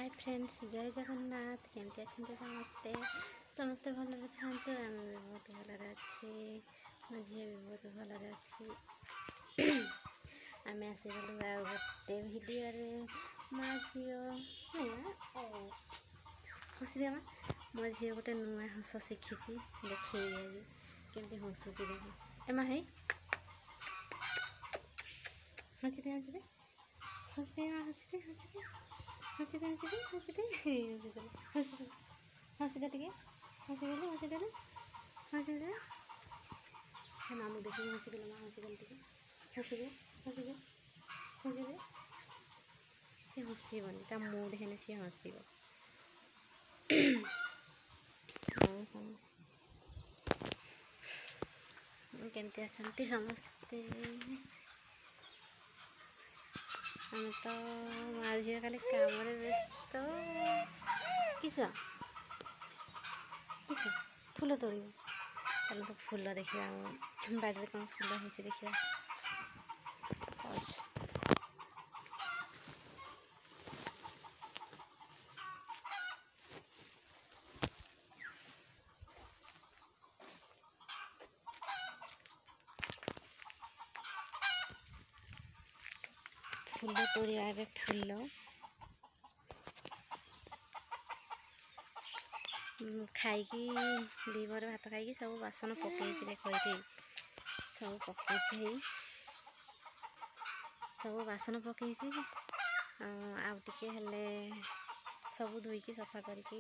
Hi friends, जय जगन्नाथ। केमती अच्छे समस्ते समस्ते भलरे थांतु। आम भी बहुत भलरे अच्छी, मो झी भी बहुत भलरे अच्छी। आम आसीगलु आ गोटे भिडियो रे माँ झील नहीं हसी देमा। मो झी गोटे नुआ हस शिखी देखी आज केमती हसुची देख एमा है हसी दे हसी दे हसी दे हसी दे हसी दे हसी दे हसी दे हसी दे हसी दे हसी दे टिके हसी दे हसी दे हसी दे नाम देखिए हसी दे माँ हसी दे टिके हसी दे हसी दे हसी दे सी हसबनी ता मूड है सी हसब। केमती आसती समस्ते। आम तो माँ झी खाली काम व्यस्त। किस किस फूल तोड़ चल तो फूल देखा बाड़ी कौन फूल है देखा। फूल तोड़िया फूल खाई दीपर भात खाई सब बासन पकई देख सब पकई सब बासन पकई आउटे हेले सब धोईकी सफा करके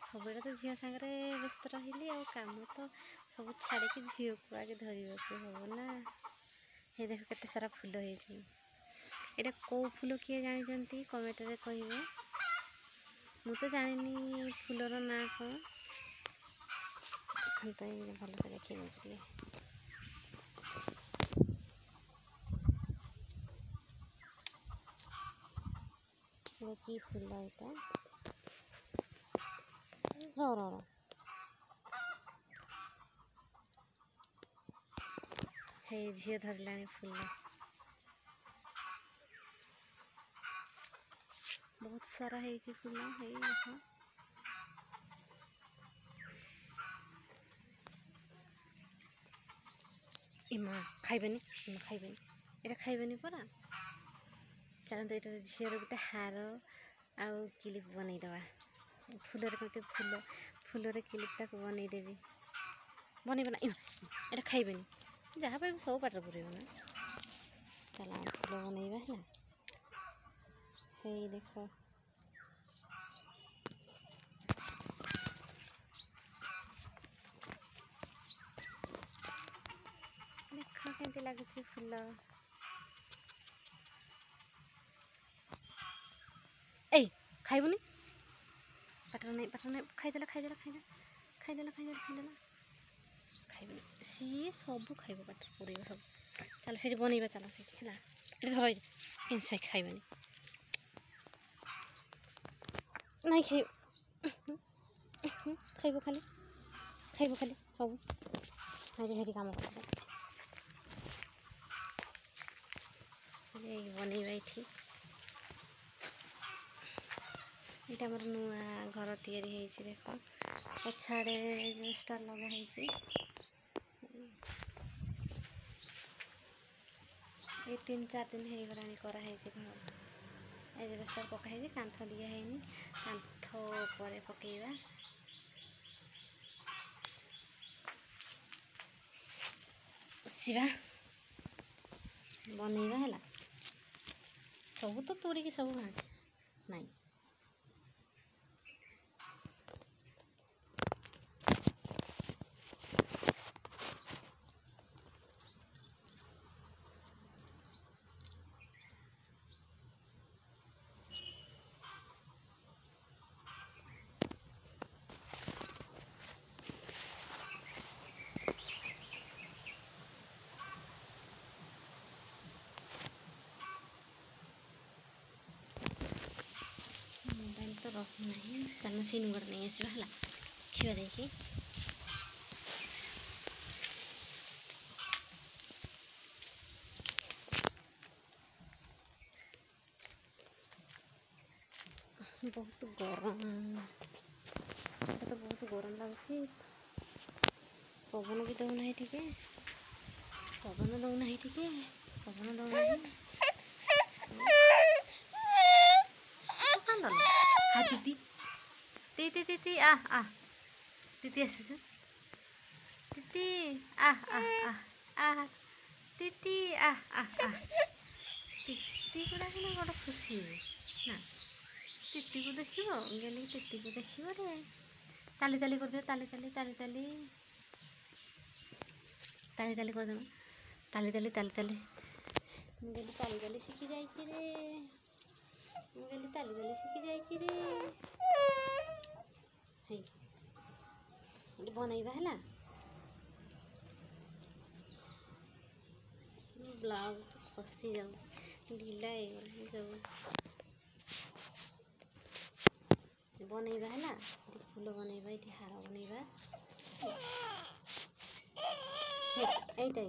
सब तो झील सागर व्यस्त रही आ काम तो सब छाड़ी झील को आगे धरवा हम ना। ये देख केते सारा फूल है कौ फूल किए जानते कमेंट रे कहिबे। मु तो जानी फूलर ना कौन तो ये भल से देखिए नहीं कि फूल यहाँ रो हे झील धरला फूल बहुत सारा है फूल है देखो। इमा खाइबेनी ये खाइबेनी परा। चलते ये झील गोटे हार आउ क्लिप बनईदे फूल कते फूल फूल क्लिप तक बनईदेवी बनईबना ये खाइबेनी जहाँ पाइब सब पाट पुरेब ना। चल आम फूल बनईबा है हे देख देख केमती लगुच फूल। ए खाइबुनी पाटर नहीं खाईदेला खाइबुनी सी सब खाइब पाटर पुरेब सब। चल से बनईबा चल से धर इनसे खाइबनी नहीं खाइब खाली सब हेरी काम कर बनईबा ये यहाँ मोर नुआ घर तैयारी देख पछाड़े स्टार लगा ये 3-4 दिन हो गलानी कराई घर एजबेस्टर पकाई कांथ दिया है कांथ पर पकईबा बसवा बनईबा है सब तो तोड़िकी सब नहीं। तो रखना चल सीन गोटे नहीं आसवा है खीवा देखी बहुत गरम तो बहुत गरम लगुच पवन भी दौना टे पवन दौना टे पवन दौना हाँ दीदी दीदी दीदी दीदी आसुच दीदी दीदी दीदी गुड़ा बड़ खुशी ना तीती को देख गेली तीती को देख रे ताली ताली कर ताली ताली ताली ताली ताली ताली कर ताली ताली ताली ताली गेली ताली ताली शिखी जाए रे गेली ताली ताली शिखी जाए रे बनइबा है ब्लाउज खसी जाऊ ढिला सब बनइबा है फूल बनइबा ये हार बनइबा এইটা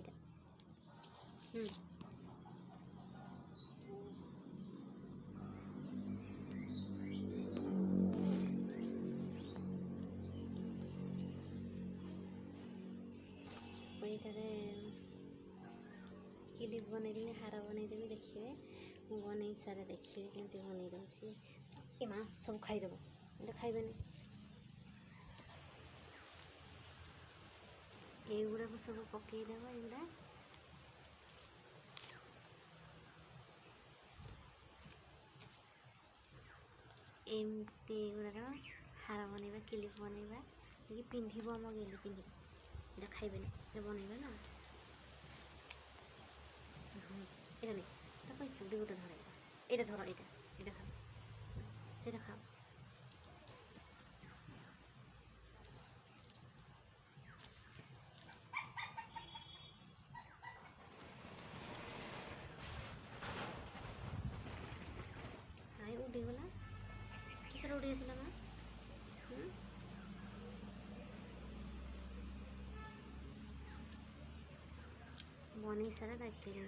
এইটারে क्लिप बनईदेवी हार बनईदेवी देखिए मुझे बनई सारे देखिए केमती बनई दूसरी ए माँ सब खाईदेव ये खाइबे युड़ा को सब पकईदेव युड़ा एमती युड़ार हार बनइबा क्लिप बनइबा पिंधिब आम गेली पिंधि ये खाइबे बनइबा ना এটা নেই তারপর চুড়ি গোটা ধরে এটা ধরো এটা এটা খাও সেটা খাও হাই উড়িগলা কিসের উড়িয়েছিল মা বনেই সারা দেখিয়ে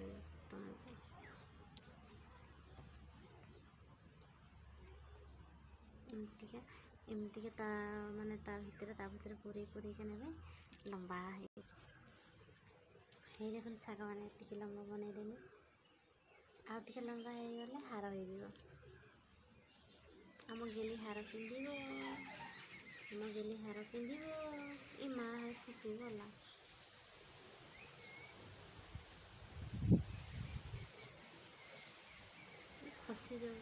एमती ता माने ता भितर पूरी के नेबे लंबा है देखो शाग मैंने टी लंबा बनईदेमी आउ टे लंबा हो गले हार हो आम गेली हार पिंधिब आम गेली हार पिंधिब ए माँ खुशी गला खसी जाऊँ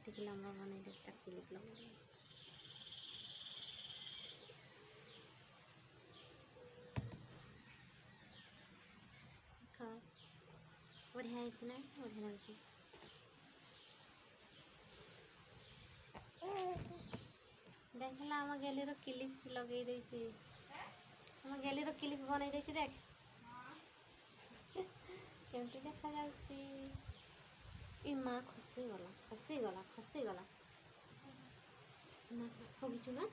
के लंबा बन देखता क्लिप लगा बढ़िया ना बढ़िया लगे देखला आम गैली क्लिप लगे आम गैली क्लिप बन देख केमती देखा जाउची ई माँ खसी गला माँ ठगिचु ना